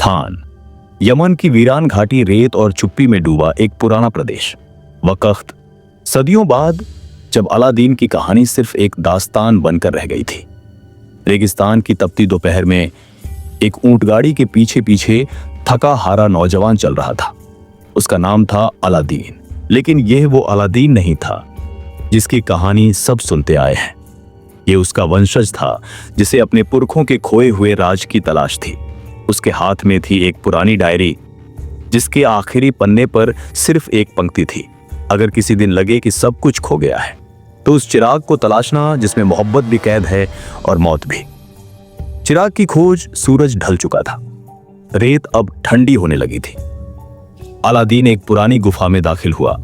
स्थान यमन की वीरान घाटी, रेत और चुप्पी में डूबा एक पुराना प्रदेश। वक्त सदियों बाद जब अलादीन की कहानी सिर्फ एक दास्तान बनकर रह गई थी। रेगिस्तान की तपती दोपहर में एक ऊंटगाड़ी के पीछे पीछे थका हारा नौजवान चल रहा था। उसका नाम था अलादीन, लेकिन यह वो अलादीन नहीं था जिसकी कहानी सब सुनते आए हैं। यह उसका वंशज था जिसे अपने पुरखों के खोए हुए राज की तलाश थी। उसके हाथ में थी एक पुरानी डायरी जिसके आखिरी पन्ने पर सिर्फ एक पंक्ति थी, अगर किसी दिन लगे कि सब कुछ खो गया है तो उस चिराग को तलाशना जिसमें मोहब्बत भी कैद है और मौत भी। चिराग की खोज सूरज ढल चुका था, रेत अब ठंडी होने लगी थी। अलादीन एक पुरानी गुफा में दाखिल हुआ।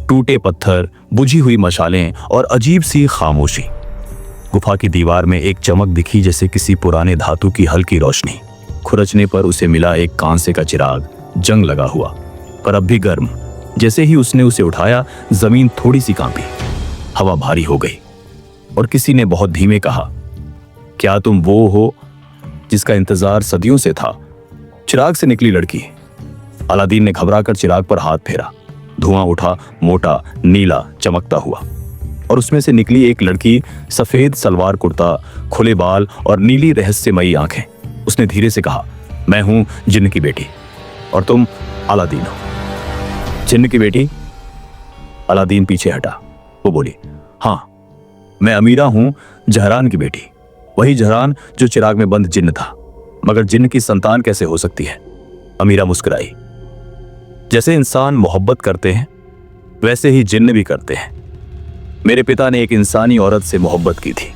टूटे पत्थर, बुझी हुई मशालें और अजीब सी खामोशी। गुफा की दीवार में एक चमक दिखी, जैसे किसी पुराने धातु की हल्की रोशनी। खुरचने पर उसे मिला एक कांसे का चिराग, जंग लगा हुआ पर अब भी गर्म। जैसे ही उसने उसे उठाया, जमीन थोड़ी सी कांपी, हवा भारी हो गई और किसी ने बहुत धीमे कहा, क्या तुम वो हो जिसका इंतजार सदियों से था? चिराग से निकली लड़की। अलादीन ने घबराकर चिराग पर हाथ फेरा। धुआं उठा, मोटा, नीला, चमकता हुआ, और उसमें से निकली एक लड़की, सफेद सलवार कुर्ता, खुले बाल और नीली रहस्यमयी आंखें। उसने धीरे से कहा, मैं हूं जिन्न की बेटी और तुम अलादीन हो। जिन्न की बेटी? अलादीन पीछे हटा। वो बोली, हाँ, मैं अमीरा हूं, जहरान की बेटी। वही जहरान जो चिराग में बंद जिन्न था। मगर जिन्न की संतान कैसे हो सकती है? अमीरा मुस्कुराई। जैसे इंसान मोहब्बत करते हैं वैसे ही जिन्न भी करते हैं। मेरे पिता ने एक इंसानी औरत से मोहब्बत की थी।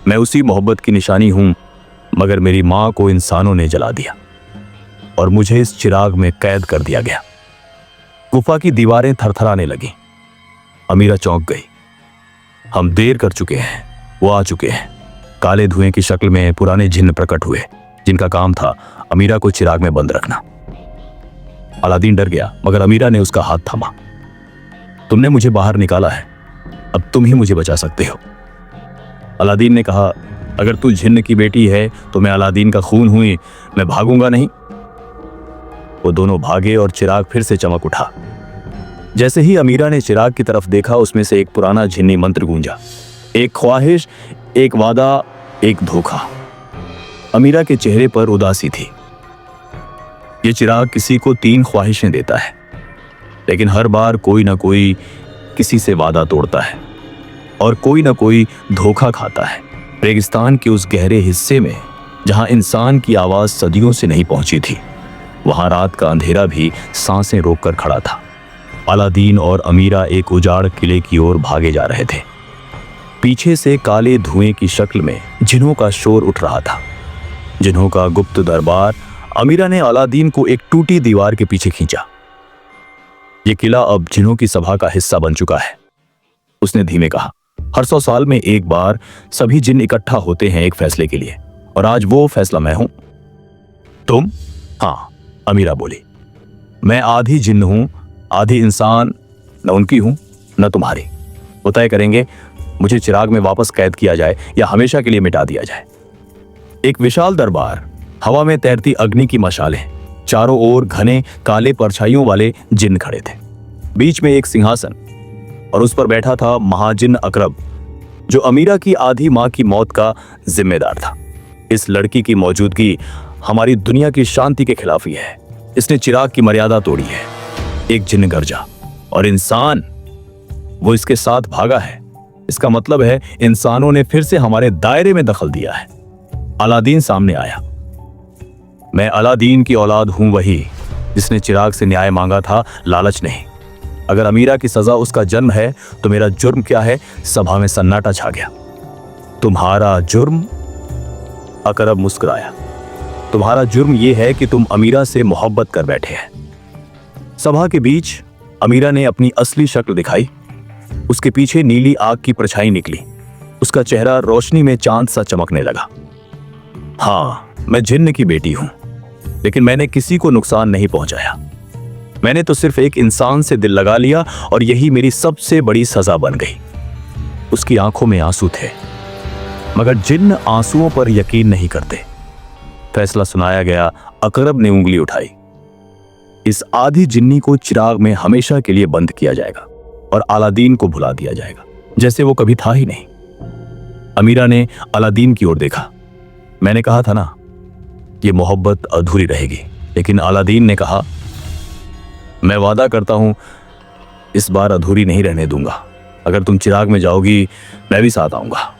मैं उसी मोहब्बत की निशानी हूं, मगर मेरी मां को इंसानों ने जला दिया और मुझे इस चिराग में कैद कर दिया गया। गुफा की दीवारें थरथराने लगी। अमीरा चौंक गई। हम देर कर चुके हैं, वो आ चुके हैं। काले धुएं की शक्ल में पुराने जिन्न प्रकट हुए, जिनका काम था अमीरा को चिराग में बंद रखना। अलादीन डर गया, मगर अमीरा ने उसका हाथ थामा। तुमने मुझे बाहर निकाला है, अब तुम ही मुझे बचा सकते हो। अलादीन ने कहा, अगर तू जिन्न की बेटी है तो मैं अलादीन का खून हुई, मैं भागूंगा नहीं। वो दोनों भागे और चिराग फिर से चमक उठा। जैसे ही अमीरा ने चिराग की तरफ देखा, उसमें से एक पुराना जिन्नी मंत्र गूंजा। एक ख्वाहिश, एक वादा, एक धोखा। अमीरा के चेहरे पर उदासी थी। ये चिराग किसी को 3 ख्वाहिशें देता है, लेकिन हर बार कोई ना कोई किसी से वादा तोड़ता है और कोई ना कोई धोखा खाता है। रेगिस्तान के उस गहरे हिस्से में जहां इंसान की आवाज सदियों से नहीं पहुंची थी, वहां रात का अंधेरा भी सांसें रोककर खड़ा था। अलादीन और अमीरा एक उजाड़ किले की ओर भागे जा रहे थे। पीछे से काले धुएं की शक्ल में जिन्हों का शोर उठ रहा था, जिन्हों का गुप्त दरबार। अमीरा ने अलादीन को एक टूटी दीवार के पीछे खींचा। यह किला अब जिन्हों की सभा का हिस्सा बन चुका है, उसने धीमे कहा। हर 100 साल में एक बार सभी जिन्न इकट्ठा होते हैं एक फैसले के लिए, और आज वो फैसला मैं हूं। तुम? हाँ, अमीरा बोली। मैं आधी जिन्न हूं, आधी इंसान। न उनकी हूं न तुम्हारी। वो तय करेंगे मुझे चिराग में वापस कैद किया जाए या हमेशा के लिए मिटा दिया जाए। एक विशाल दरबार, हवा में तैरती अग्नि की मशालें, चारों ओर घने काले परछाइयों वाले जिन्न खड़े थे। बीच में एक सिंहासन, और उस पर बैठा था महाजिन्न अकरब, जो अमीरा की आधी मां की मौत का जिम्मेदार था। इस लड़की की मौजूदगी हमारी दुनिया की शांति के खिलाफ ही है। इसने चिराग की मर्यादा तोड़ी है। एक जिन्न गरजा, और इंसान, वो इसके साथ भागा है। इसका मतलब है इंसानों ने फिर से हमारे दायरे में दखल दिया है। अलादीन सामने आया। मैं अलादीन की औलाद हूं, वही जिसने चिराग से न्याय मांगा था, लालच नहीं। अगर अमीरा की सजा उसका जन्म है तो मेरा जुर्म क्या है? सभा में सन्नाटा छा गया। तुम्हारा जुर्म? अकरब मुस्कुराया। तुम्हारा जुर्म यह है कि तुम अमीरा से मोहब्बत कर बैठे हैं। सभा के बीच अमीरा ने अपनी असली शक्ल दिखाई। उसके पीछे नीली आग की परछाई निकली। उसका चेहरा रोशनी में चांद सा चमकने लगा। हाँ, मैं जिन्न की बेटी हूं, लेकिन मैंने किसी को नुकसान नहीं पहुंचाया। मैंने तो सिर्फ एक इंसान से दिल लगा लिया, और यही मेरी सबसे बड़ी सजा बन गई। उसकी आंखों में आंसू थे, मगर जिन्न आंसुओं पर यकीन नहीं करते। फैसला सुनाया गया, अकरब ने उंगली उठाई। इस आधी जिन्नी को चिराग में हमेशा के लिए बंद किया जाएगा और अलादीन को भुला दिया जाएगा, जैसे वो कभी था ही नहीं। अमीरा ने अलादीन की ओर देखा। मैंने कहा था ना, ये मोहब्बत अधूरी रहेगी। लेकिन अलादीन ने कहा, मैं वादा करता हूं इस बार अधूरी नहीं रहने दूंगा। अगर तुम चिराग में जाओगी, मैं भी साथ आऊंगा।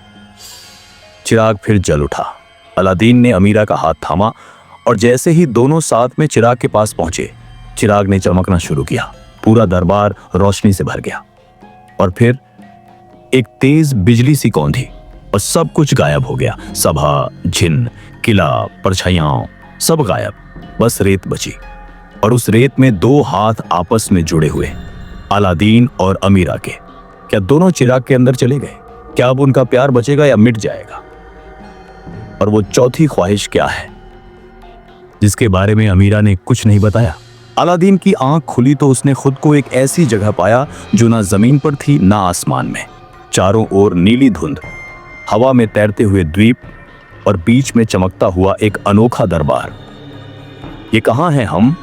चिराग फिर जल उठा। अलादीन ने अमीरा का हाथ थामा और जैसे ही दोनों साथ में चिराग के पास पहुंचे, चिराग ने चमकना शुरू किया। पूरा दरबार रोशनी से भर गया और फिर एक तेज बिजली सी कौंधी और सब कुछ गायब हो गया। सभा, जिन्न, किला, परछाइयां, सब गायब। बस रेत बची और उस रेत में दो हाथ आपस में जुड़े हुए, अलादीन और अमीरा के। क्या दोनों चिराग के अंदर चले गए? क्या अब उनका प्यार बचेगा या मिट जाएगा? और वो चौथी ख्वाहिश क्या है जिसके बारे में अमीरा ने कुछ नहीं बताया? अलादीन की आंख खुली तो उसने खुद को एक ऐसी जगह पाया जो ना जमीन पर थी ना आसमान में। चारों ओर नीली धुंध, हवा में तैरते हुए द्वीप और बीच में चमकता हुआ एक अनोखा दरबार। ये कहां है हम?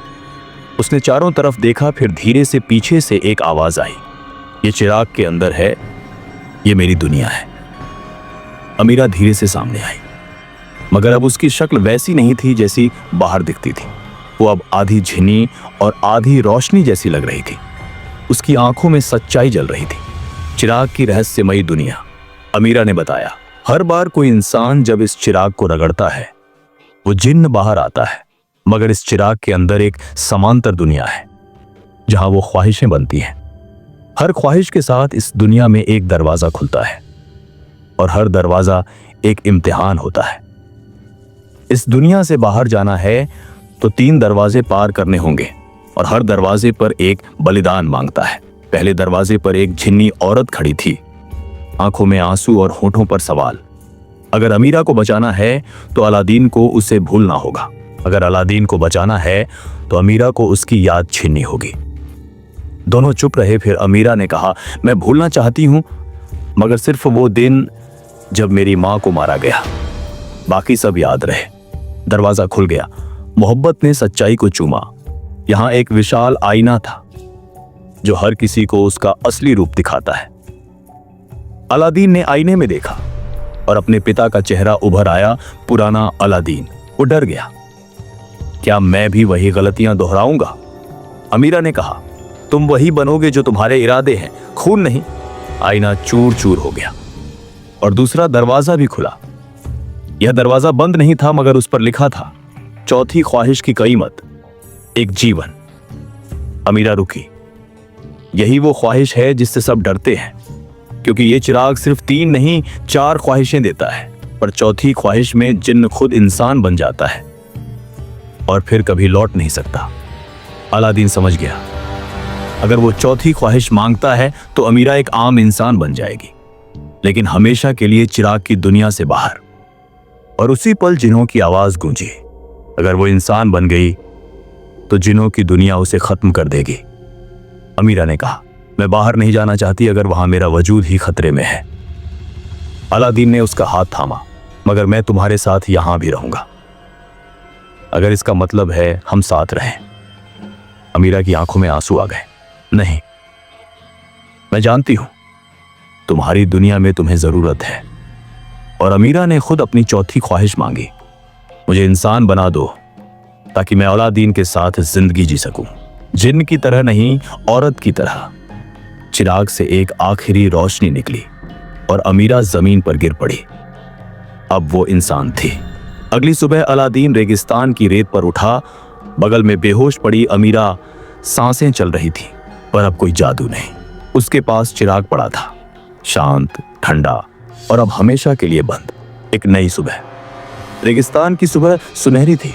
उसने चारों तरफ देखा, फिर धीरे से पीछे से एक आवाज आई, ये चिराग के अंदर है, ये मेरी दुनिया है। अमीरा धीरे से सामने आई, मगर अब उसकी शक्ल वैसी नहीं थी जैसी बाहर दिखती थी। वो अब आधी झिनी और आधी रोशनी जैसी लग रही थी। उसकी आंखों में सच्चाई जल रही थी। चिराग की रहस्यमयी दुनिया। अमीरा ने बताया, हर बार कोई इंसान जब इस चिराग को रगड़ता है, वो जिन्न बाहर आता है, मगर इस चिराग के अंदर एक समांतर दुनिया है जहां वो ख्वाहिशें बनती हैं। हर ख्वाहिश के साथ इस दुनिया में एक दरवाजा खुलता है और हर दरवाजा एक इम्तिहान होता है। इस दुनिया से बाहर जाना है तो 3 दरवाजे पार करने होंगे और हर दरवाजे पर एक बलिदान मांगता है। पहले दरवाजे पर एक झिन्नी औरत खड़ी थी, आंखों में आंसू और होठों पर सवाल। अगर अमीरा को बचाना है तो अलादीन को उसे भूलना होगा। अगर अलादीन को बचाना है तो अमीरा को उसकी याद छीननी होगी। दोनों चुप रहे। फिर अमीरा ने कहा, मैं भूलना चाहती हूं, मगर सिर्फ वो दिन जब मेरी मां को मारा गया, बाकी सब याद रहे। दरवाजा खुल गया। मोहब्बत ने सच्चाई को चूमा। यहां एक विशाल आईना था जो हर किसी को उसका असली रूप दिखाता है। अलादीन ने आईने में देखा और अपने पिता का चेहरा उभर आया, पुराना अलादीन। वो डर गया। क्या मैं भी वही गलतियां दोहराऊंगा? अमीरा ने कहा, तुम वही बनोगे जो तुम्हारे इरादे हैं, खून नहीं। आईना चूर चूर हो गया और दूसरा दरवाजा भी खुला। यह दरवाजा बंद नहीं था, मगर उस पर लिखा था, चौथी ख्वाहिश की कीमत, एक जीवन। अमीरा रुकी। यही वो ख्वाहिश है जिससे सब डरते हैं, क्योंकि ये चिराग सिर्फ 3 नहीं 4 ख्वाहिशें देता है, पर चौथी ख्वाहिश में जिन्न खुद इंसान बन जाता है और फिर कभी लौट नहीं सकता। अलादीन समझ गया, अगर वो चौथी ख्वाहिश मांगता है तो अमीरा एक आम इंसान बन जाएगी, लेकिन हमेशा के लिए चिराग की दुनिया से बाहर। और उसी पल जिन्हों की आवाज गूंजी। अगर वो इंसान बन गई तो जिन्हों की दुनिया उसे खत्म कर देगी। अमीरा ने कहा, मैं बाहर नहीं जाना चाहती अगर वहां मेरा वजूद ही खतरे में है। अलादीन ने उसका हाथ थामा, मगर मैं तुम्हारे साथ यहां भी रहूंगा, अगर इसका मतलब है हम साथ रहें। अमीरा की आंखों में आंसू आ गए। नहीं, मैं जानती हूं तुम्हारी दुनिया में तुम्हें जरूरत है। और अमीरा ने खुद अपनी चौथी ख्वाहिश मांगी, मुझे इंसान बना दो ताकि मैं अलादीन के साथ जिंदगी जी सकूं, जिन्न की तरह नहीं, औरत की तरह। चिराग से एक आखिरी रोशनी निकली और अमीरा जमीन पर गिर पड़ी। अब वो इंसान थी। अगली सुबह अलादीन रेगिस्तान की रेत पर उठा। बगल में बेहोश पड़ी अमीरा सांसें चल रही थी, पर अब कोई जादू नहीं। उसके पास चिराग पड़ा था, शांत, ठंडा और अब हमेशा के लिए बंद। एक नई सुबह। रेगिस्तान की सुबह सुनहरी थी।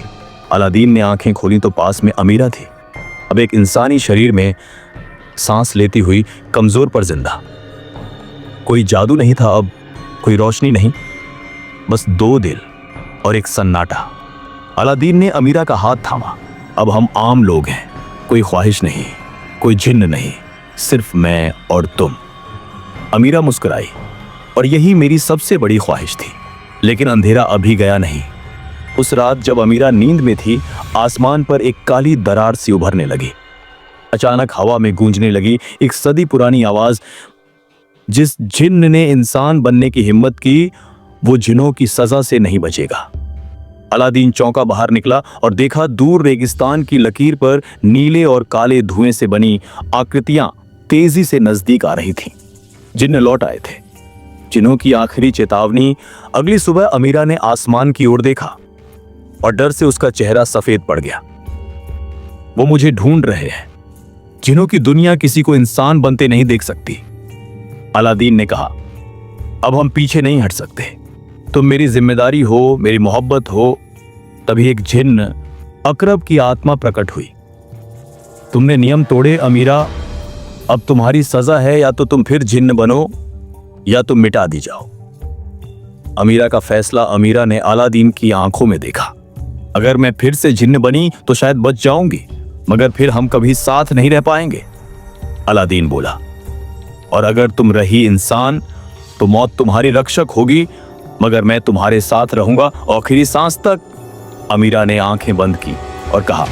अलादीन ने आंखें खोली तो पास में अमीरा थी, अब एक इंसानी शरीर में सांस लेती हुई, कमजोर पर जिंदा। कोई जादू नहीं था अब, कोई रोशनी नहीं, बस 2 दिल और एक सन्नाटा। अलादीन ने अमीरा का हाथ थामा। अब हम आम लोग हैं, कोई ख्वाहिश नहीं, कोई जिन्न नहीं, सिर्फ मैं और तुम। अमीरा मुस्कुराई, और यही मेरी सबसे बड़ी ख्वाहिश थी। लेकिन अंधेरा अभी गया नहीं, उस रात जब अमीरा नींद में थी, आसमान पर एक काली दरार सी उभरने लगी। अचानक हवा में गूंजने लगी एक सदी पुरानी आवाज, जिस जिन्न ने इंसान बनने की हिम्मत की, वो जिन्नों की सजा से नहीं बचेगा। अलादीन चौंका बाहर निकला और देखा दूर रेगिस्तान की लकीर पर नीले और काले धुएं से बनी आकृतियां तेजी से नजदीक आ रही थीं। जिन्न लौट आए थे। जिन्नों की आखिरी चेतावनी। अगली सुबह अमीरा ने आसमान की ओर देखा और डर से उसका चेहरा सफेद पड़ गया। वो मुझे ढूंढ रहे हैं। जिन्नों की दुनिया किसी को इंसान बनते नहीं देख सकती। अलादीन ने कहा, अब हम पीछे नहीं हट सकते। तुम मेरी जिम्मेदारी हो, मेरी मोहब्बत हो। तभी एक जिन्न, अकरब की आत्मा प्रकट हुई। तुमने नियम तोड़े अमीरा, अब तुम्हारी सजा है, या तो तुम फिर जिन्न बनो या तुम मिटा दी जाओ। अमीरा का फैसला अमीरा ने अलादीन की आंखों में देखा। अगर मैं फिर से जिन्न बनी तो शायद बच जाऊंगी, मगर फिर हम कभी साथ नहीं रह पाएंगे। अलादीन बोला, और अगर तुम रही इंसान तो मौत तुम्हारी रक्षक होगी, मगर मैं तुम्हारे साथ रहूंगा आखिरी सांस तक। अमीरा ने आंखें बंद की और कहा,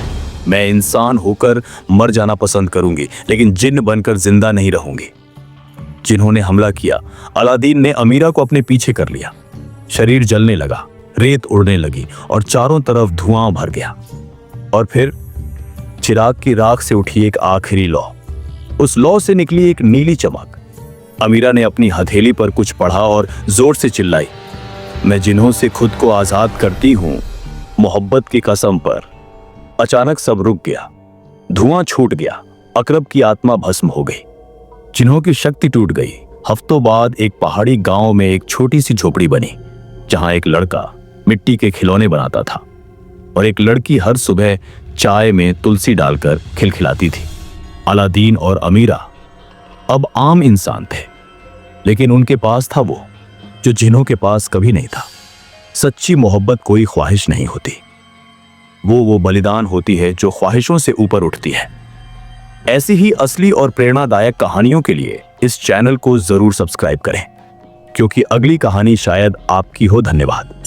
मैं इंसान होकर मर जाना पसंद करूंगी, लेकिन जिन्न बनकर जिंदा नहीं रहूंगी। जिन्होंने हमला किया, अलादीन ने अमीरा को अपने पीछे कर लिया। शरीर जलने लगा, रेत उड़ने लगी और चारों तरफ धुआं भर गया। और फिर चिराग की राख से उठी एक आखिरी लौ। उस लौ से निकली एक नीली चमक। अमीरा ने अपनी हथेली पर कुछ पढ़ा और जोर से चिल्लाई, मैं जिन्हों से खुद को आजाद करती हूं, मोहब्बत की कसम पर। अचानक सब रुक गया। धुआं छूट गया। अकरब की आत्मा भस्म हो गई। जिन्हों की शक्ति टूट गई। हफ्तों बाद एक पहाड़ी गांव में एक छोटी सी झोपड़ी बनी, जहां एक लड़का मिट्टी के खिलौने बनाता था और एक लड़की हर सुबह चाय में तुलसी डालकर खिलखिलाती थी। अलादीन और अमीरा अब आम इंसान थे, लेकिन उनके पास था वो जो जिन्हों के पास कभी नहीं था। सच्ची मोहब्बत कोई ख्वाहिश नहीं होती, वो बलिदान होती है जो ख्वाहिशों से ऊपर उठती है। ऐसी ही असली और प्रेरणादायक कहानियों के लिए इस चैनल को जरूर सब्सक्राइब करें, क्योंकि अगली कहानी शायद आपकी हो। धन्यवाद।